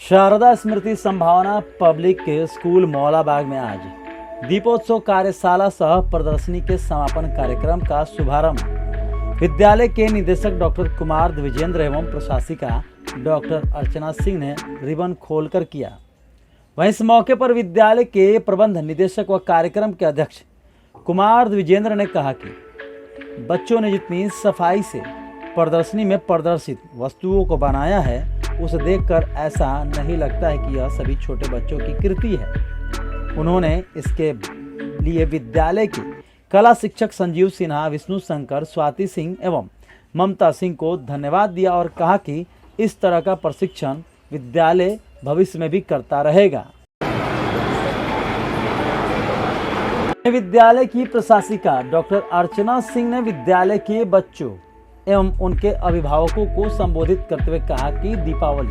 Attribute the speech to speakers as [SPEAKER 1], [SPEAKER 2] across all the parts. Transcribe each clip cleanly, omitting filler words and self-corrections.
[SPEAKER 1] शारदा स्मृति संभावना public school Maulabagh में आज दीपोत्सव कार्यशाला सह प्रदर्शनी के समापन कार्यक्रम का शुभारंभ विद्यालय के निदेशक डॉक्टर कुमार द्विजेंद्र एवं प्रशासिका डॉक्टर अर्चना सिंह ने रिबन खोलकर किया। वहीं इस मौके पर विद्यालय के प्रबंध निदेशक व कार्यक्रम के अध्यक्ष कुमार द्विजेंद्र ने कहा कि बच्चों ने जितनी सफाई से प्रदर्शनी में प्रदर्शित वस्तुओं को बनाया है उसे देखकर ऐसा नहीं लगता है कि यह सभी छोटे बच्चों की कृति है। उन्होंने इसके लिए विद्यालय के कला शिक्षक संजीव सिन्हा, विष्णु शंकर, स्वाति सिंह एवं ममता सिंह को धन्यवाद दिया और कहा कि इस तरह का प्रशिक्षण विद्यालय भविष्य में भी करता रहेगा। विद्यालय की प्रशासिका डॉक्टर अर्चना सिंह ने विद्यालय के बच्चों एवं उनके अभिभावकों को संबोधित करते हुए कहा कि दीपावली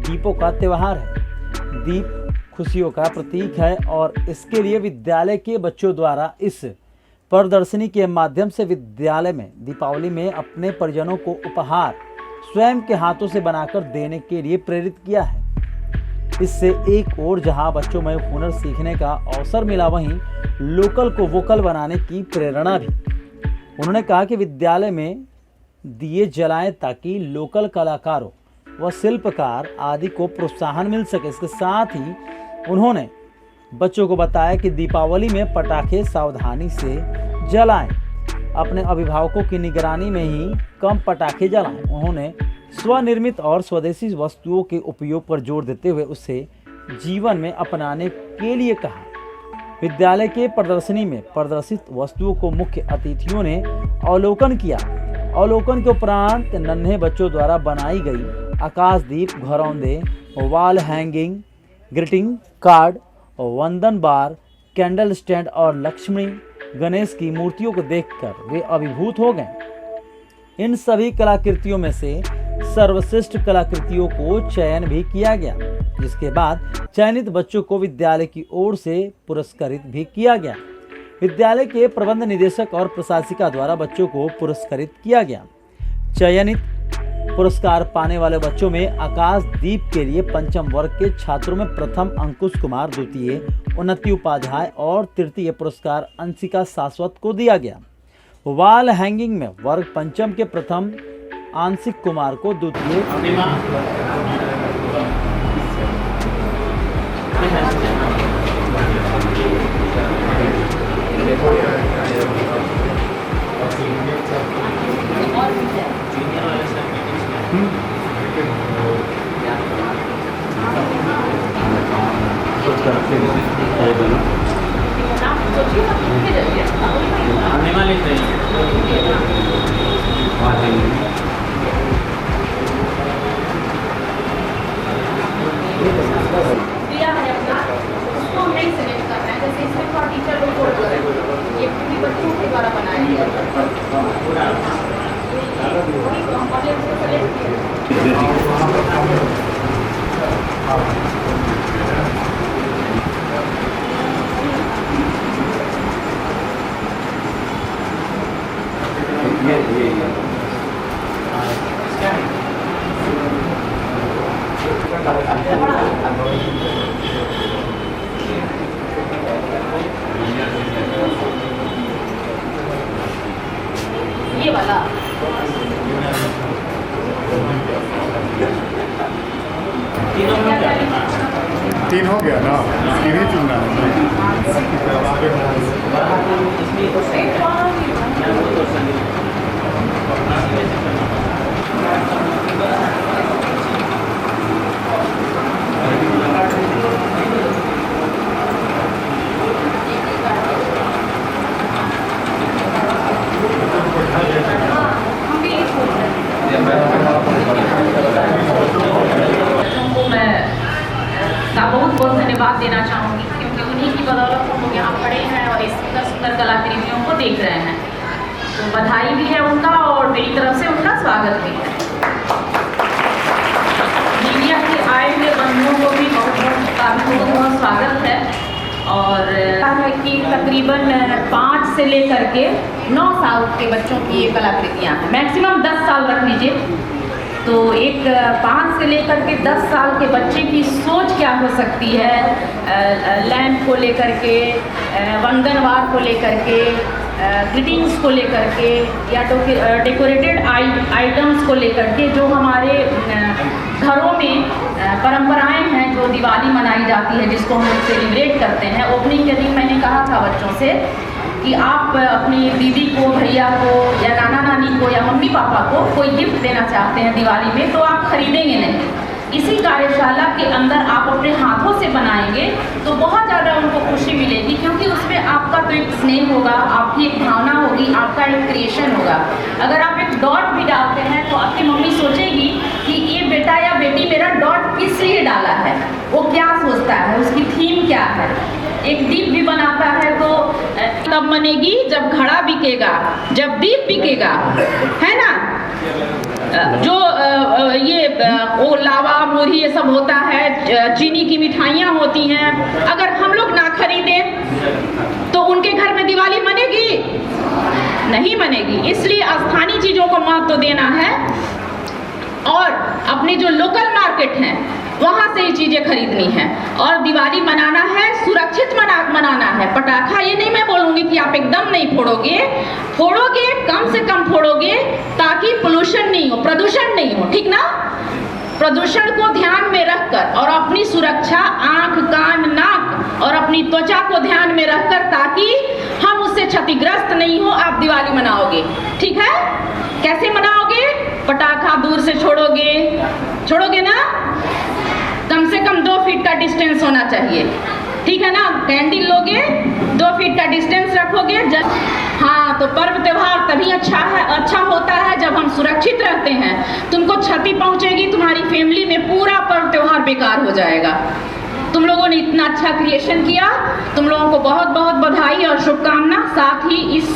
[SPEAKER 1] दीपों का त्यौहार है। दीप खुशियों का प्रतीक है और इसके लिए विद्यालय के बच्चों द्वारा इस प्रदर्शनी के माध्यम से विद्यालय में दीपावली में अपने परिजनों को उपहार स्वयं के हाथों से बनाकर देने के लिए प्रेरित किया है। इससे एक ओर जहां बच्चों में हुनर सीखने का अवसर मिला, वहीं लोकल को वोकल बनाने की प्रेरणा भी। उन्होंने कहा कि विद्यालय में दिए जलाएं ताकि लोकल कलाकारों व शिल्पकार आदि को प्रोत्साहन मिल सके। इसके साथ ही उन्होंने बच्चों को बताया कि दीपावली में पटाखे सावधानी से जलाएं, अपने अभिभावकों की निगरानी में ही कम पटाखे जलाएं। उन्होंने स्वनिर्मित और स्वदेशी वस्तुओं के उपयोग पर जोर देते हुए उसे जीवन में अपनाने के लिए कहा। विद्यालय के प्रदर्शनी में प्रदर्शित वस्तुओं को मुख्य अतिथियों ने अवलोकन किया। अवलोकन के उपरांत नन्हे बच्चों द्वारा बनाई गई आकाशदीप, घरौंदे, वॉल हैंगिंग, ग्रीटिंग कार्ड, वंदन बार, कैंडल स्टैंड और लक्ष्मी गणेश की मूर्तियों को देखकर वे अभिभूत हो गए। इन सभी कलाकृतियों में से सर्वश्रेष्ठ कलाकृतियों को चयन भी किया गया, जिसके बाद चयनित बच्चों को विद्यालय की ओर से पुरस्कृत भी किया गया। विद्यालय के प्रबंध निदेशक और प्रशासिका द्वारा बच्चों को पुरस्कृत किया गया। चयनित पुरस्कार पाने वाले बच्चों में आकाश दीप के लिए पंचम वर्ग के छात्रों में प्रथम अंकुश कुमार, द्वितीय उन्नति उपाध्याय और तृतीय पुरस्कार अंशिका शाश्वत को दिया गया। वॉल हैंगिंग में वर्ग पंचम के प्रथम आंशिक कुमार को, द्वितीय
[SPEAKER 2] ये वाला
[SPEAKER 3] तीन हो गया ना, तीन ही चुनना
[SPEAKER 2] बहुत बहुत धन्यवाद देना चाहूँगी, क्योंकि उन्हीं की बदौलत हम लोग यहाँ खड़े हैं और इस सुंदर सुंदर कलाकृतियों को देख रहे हैं। तो बधाई भी है उनका और मेरी तरफ से उनका स्वागत भी है। मीडिया के आए हुए बंधुओं को भी बहुत बहुत स्वागत है। और कि तकरीबन 5 से लेकर के 9 साल के बच्चों की ये कलाकृतियाँ हैं। मैक्सिमम 10 साल रख लीजिए। तो एक 5 से लेकर के 10 साल के बच्चे की सोच क्या हो सकती है लैंप को लेकर के, वंदनवार को लेकर के, ग्रीटिंग्स को लेकर के, या डेकोरेटेड आइटम्स को लेकर के, जो हमारे घरों में परंपराएं हैं, जो दिवाली मनाई जाती है, जिसको हम लोग सेलिब्रेट करते हैं। ओपनिंग के दिन मैंने कहा था बच्चों से कि आप अपनी दीदी को, भैया को, या नाना नानी को, या मम्मी पापा को कोई गिफ्ट देना चाहते हैं दिवाली में, तो आप खरीदेंगे नहीं। इसी कार्यशाला के अंदर आप अपने हाथों से बनाएंगे तो बहुत ज़्यादा उनको खुशी मिलेगी, क्योंकि उसमें आपका तो एक स्नेह होगा, आपकी एक भावना होगी, आपका एक क्रिएशन होगा। अगर आप एक डॉट भी डालते हैं तो आपकी मम्मी सोचेगी कि ये बेटा या बेटी मेरा डॉट किस लिए डाला है, वो क्या सोचता है, उसकी थीम क्या है। एक दीप भी बनाता है तो तब बनेगी जब घड़ा बिकेगा, जब दीप बिकेगा, है ना। जो ये वो लावा मोरी ये सब होता है, चीनी की मिठाइयाँ होती हैं, अगर हम लोग ना खरीदें तो उनके घर में दिवाली मनेगी? नहीं मनेगी। इसलिए स्थानीय चीज़ों को महत्व देना है और अपने जो लोकल मार्केट हैं वहाँ से ये चीज़ें खरीदनी है और दिवाली मनाना है, सुरक्षित मनाना है। पटाखा ये नहीं मैं बोलूँगी कि आप एकदम नहीं फोड़ोगे, फोड़ोगे कम से कम फोड़ोगे, ताकि पोल्यूशन नहीं हो, प्रदूषण नहीं हो, ठीक ना। प्रदूषण को ध्यान में रखकर और अपनी सुरक्षा, आँख, कान, नाक और अपनी त्वचा को ध्यान में रखकर, ताकि हम उससे क्षतिग्रस्त नहीं हो, आप दिवाली मनाओगे, ठीक है। कैसे मनाओगे? पटाखा दूर से छोड़ोगे ना, कम से कम 2 फीट का डिस्टेंस होना चाहिए, ठीक है ना। कैंडल लोगे, 2 फीट का डिस्टेंस रखोगे। हाँ, तो पर्व त्योहार तभी अच्छा होता है जब हम सुरक्षित रहते हैं। तुमको क्षति पहुंचेगी, तुम्हारी फैमिली में पूरा पर्व त्योहार बेकार हो जाएगा। तुम लोगों ने इतना अच्छा क्रिएशन किया, तुम लोगों को बहुत बहुत बधाई और शुभकामना। साथ ही इस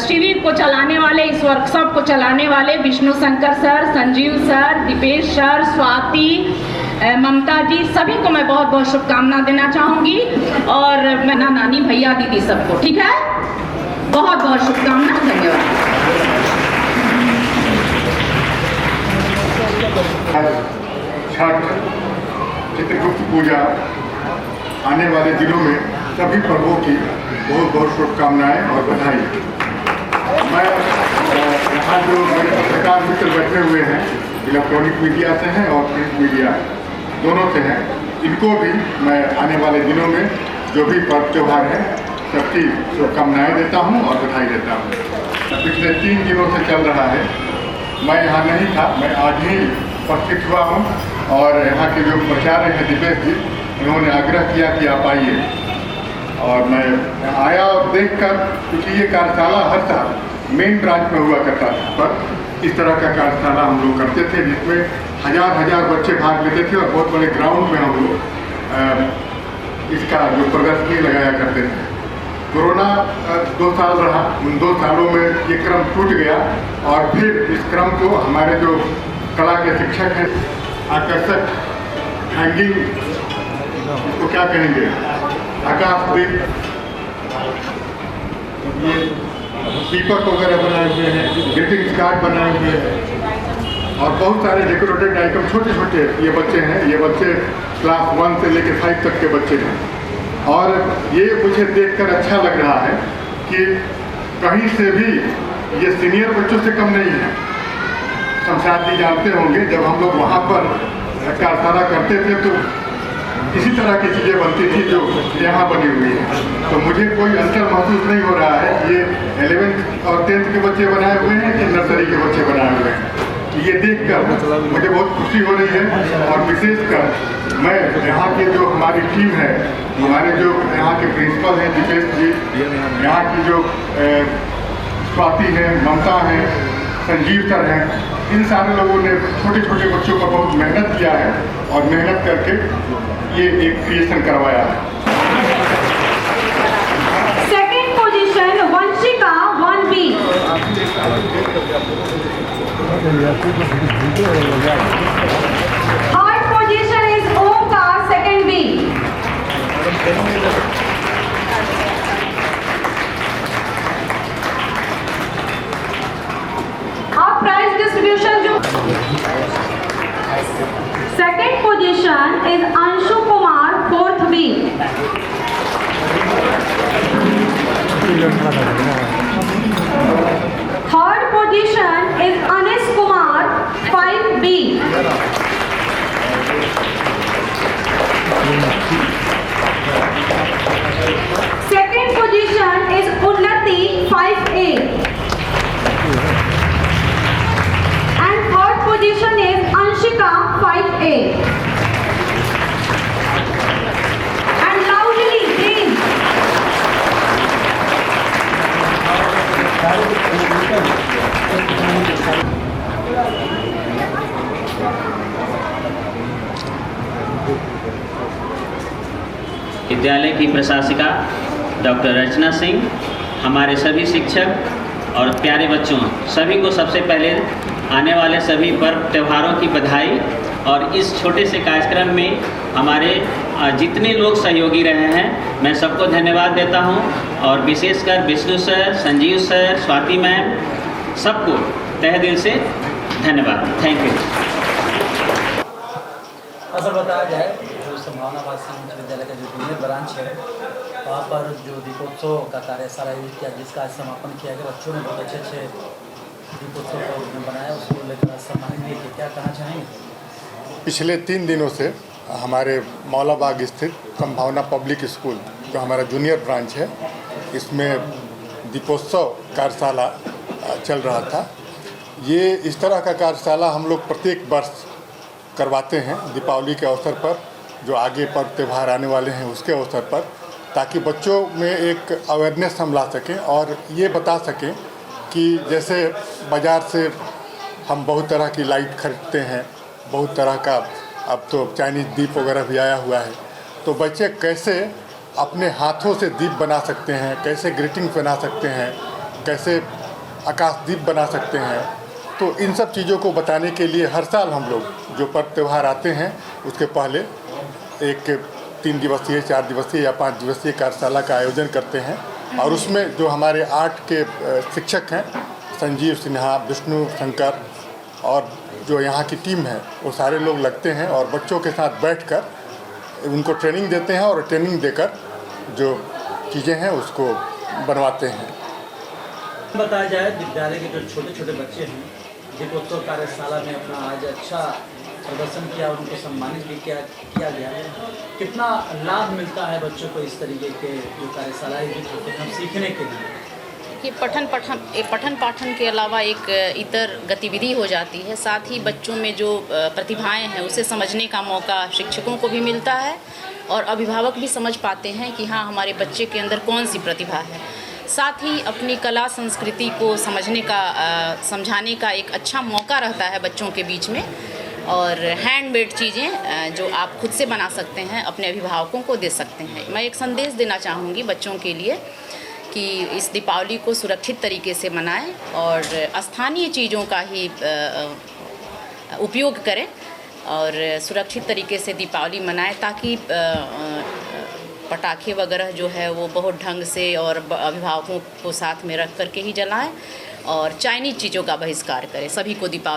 [SPEAKER 2] शिविर को चलाने वाले, इस वर्कशॉप को चलाने वाले Vishnu Shankar sir, Sanjeev sir, Deepesh sir, Swati, Mamta ji, सभी को मैं बहुत बहुत शुभकामना देना चाहूँगी और मैं नानी, भैया, दीदी सबको, ठीक है, बहुत बहुत शुभकामना। धन्यवाद।
[SPEAKER 3] छठ, चित्रगुप्त पूजा आने वाले दिनों में सभी पर्वों की बहुत बहुत शुभकामनाएं और बधाई। मैं यहाँ जो मेरे पत्रकार मित्र बैठे हुए हैं, इलेक्ट्रॉनिक मीडिया से हैं और प्रिंट मीडिया दोनों से हैं, इनको भी मैं आने वाले दिनों में जो भी पर्व त्यौहार है सबकी शुभकामनाएँ देता हूँ और बधाई देता हूँ। पिछले 3 दिनों से चल रहा है, मैं यहाँ नहीं था, मैं आज ही उपस्थित हुआ हूँ और यहाँ के जो प्राचार्य हैं दीपेश जी, उन्होंने आग्रह किया कि आप आइए और मैं आया और देखकर, क्योंकि ये कार्यशाला हर साल मेन ब्रांच में हुआ करता था, पर इस तरह का कार्यशाला हम लोग करते थे जिसमें हजार बच्चे भाग लेते थे और बहुत बड़े ग्राउंड में हम लोग इसका जो प्रदर्शनी लगाया करते थे। कोरोना 2 साल रहा, उन 2 सालों में ये क्रम टूट गया और फिर इस क्रम को हमारे जो कला के शिक्षक हैं, आकर्षक हैंगिंग, इसको क्या कहेंगे, आकाश दीप, ये दीपक वगैरह बनाए हुए हैं, ग्रीटिंग्स कार्ड बनाए हुए हैं और बहुत सारे डेकोरेटेड आइटम, छोटे छोटे ये बच्चे हैं, ये बच्चे क्लास 1 से लेकर 5 तक के बच्चे हैं। और ये मुझे देखकर अच्छा लग रहा है कि कहीं से भी ये सीनियर बच्चों से कम नहीं है। शमशाद जी जानते होंगे, जब हम लोग वहाँ पर कार्यशाला करते थे तो इसी तरह की चीज़ें बनती थी जो यहाँ बनी हुई है, तो मुझे कोई अंतर महसूस नहीं हो रहा है। ये 11th और 10th के बच्चे बनाए हुए हैं कि नर्सरी के बच्चे बनाए हुए हैं, ये देखकर मुझे बहुत खुशी हो रही है। और विशेषकर मैं यहाँ के जो हमारी टीम है, हमारे जो यहाँ के प्रिंसिपल हैं दीपेश जी, यहाँ की जो स्वाति हैं, ममता हैं, संजीव सर हैं, इन सारे लोगों ने छोटे छोटे बच्चों पर बहुत मेहनत किया है और मेहनत करके ये एक क्रिएशन करवाया है।
[SPEAKER 4] Second position Vanshika 1B। Third position is Omkar 2nd B। अब प्राइज डिस्ट्रीब्यूशन जो position is Anshu Kumar, 4th B. Third position is Anis Kumar, 5B. Second position is Unnati, 5A. And third position is Anshika, 5A. And loudly, please.
[SPEAKER 5] विद्यालय की प्रशासिका doctor Archana Singh, हमारे सभी शिक्षक और प्यारे बच्चों, सभी को सबसे पहले आने वाले सभी पर्व त्योहारों की बधाई। और इस छोटे से कार्यक्रम में हमारे जितने लोग सहयोगी रहे हैं, मैं सबको धन्यवाद देता हूं। और विशेषकर Vishnu sir, Sanjeev sir, Swati ma'am, सबको तहे दिल से धन्यवाद। Thank you.
[SPEAKER 1] असल बताया जाए जो संभावनाबाद संघ विद्यालय का जो जूनियर ब्रांच है, वहाँ पर जो दीपोत्सव का कार्यशाला आयोजित किया, जिसका आज समापन किया गया। बच्चों ने बहुत अच्छे दीपोत्सव का बनाया, उसको लेकर सम्मानित भी किया। क्या कहना चाहेंगे?
[SPEAKER 3] पिछले 3 दिनों से हमारे मौलाबाग स्थित संभावना पब्लिक स्कूल, जो हमारा जूनियर ब्रांच है, इसमें दीपोत्सव कार्यशाला चल रहा था। ये इस तरह का कार्यशाला हम लोग प्रत्येक वर्ष करवाते हैं दीपावली के अवसर पर, जो आगे पर्व त्यौहार आने वाले हैं उसके अवसर पर, ताकि बच्चों में एक अवेयरनेस हम ला सकें और ये बता सकें कि जैसे बाज़ार से हम बहुत तरह की लाइट खरीदते हैं, बहुत तरह का अब तो चाइनीज़ दीप वगैरह भी आया हुआ है, तो बच्चे कैसे अपने हाथों से दीप बना सकते हैं, कैसे ग्रीटिंग्स बना सकते हैं, कैसे आकाशदीप बना सकते हैं। तो इन सब चीज़ों को बताने के लिए हर साल हम लोग जो पर्व त्यौहार आते हैं उसके पहले एक 3 दिवसीय, 4 दिवसीय या 5 दिवसीय कार्यशाला का आयोजन करते हैं। और उसमें जो हमारे आर्ट के शिक्षक हैं, संजीव सिन्हा, विष्णु शंकर, और जो यहाँ की टीम है, वो सारे लोग लगते हैं और बच्चों के साथ बैठकर उनको ट्रेनिंग देते हैं और ट्रेनिंग देकर जो चीज़ें हैं उसको बनवाते हैं।
[SPEAKER 1] बताया जाए विद्यालय के जो छोटे छोटे बच्चे हैं, दीपोत्सव कार्यशाला में अपना आज अच्छा प्रदर्शन किया, उनको सम्मानित भी किया गया। कितना लाभ मिलता है बच्चों को इस तरीके के जो कार्यशाला आयोजित होते हैं हम सीखने के लिए?
[SPEAKER 2] कि पठन पाठन के अलावा एक इतर गतिविधि हो जाती है। साथ ही बच्चों में जो प्रतिभाएं हैं उसे समझने का मौका शिक्षकों को भी मिलता है और अभिभावक भी समझ पाते हैं कि हाँ, हमारे बच्चे के अंदर कौन सी प्रतिभा है। साथ ही अपनी कला संस्कृति को समझाने का एक अच्छा मौका रहता है बच्चों के बीच में। और हैंडमेड चीज़ें जो आप खुद से बना सकते हैं, अपने अभिभावकों को दे सकते हैं। मैं एक संदेश देना चाहूँगी बच्चों के लिए कि इस दीपावली को सुरक्षित तरीके से मनाएं और स्थानीय चीज़ों का ही उपयोग करें और सुरक्षित तरीके से दीपावली मनाएं, ताकि पटाखे वगैरह जो है वो बहुत ढंग से और अभिभावकों को साथ में रख करके ही जलाएं और चाइनीज़ चीज़ों का बहिष्कार करें। सभी को दीपावली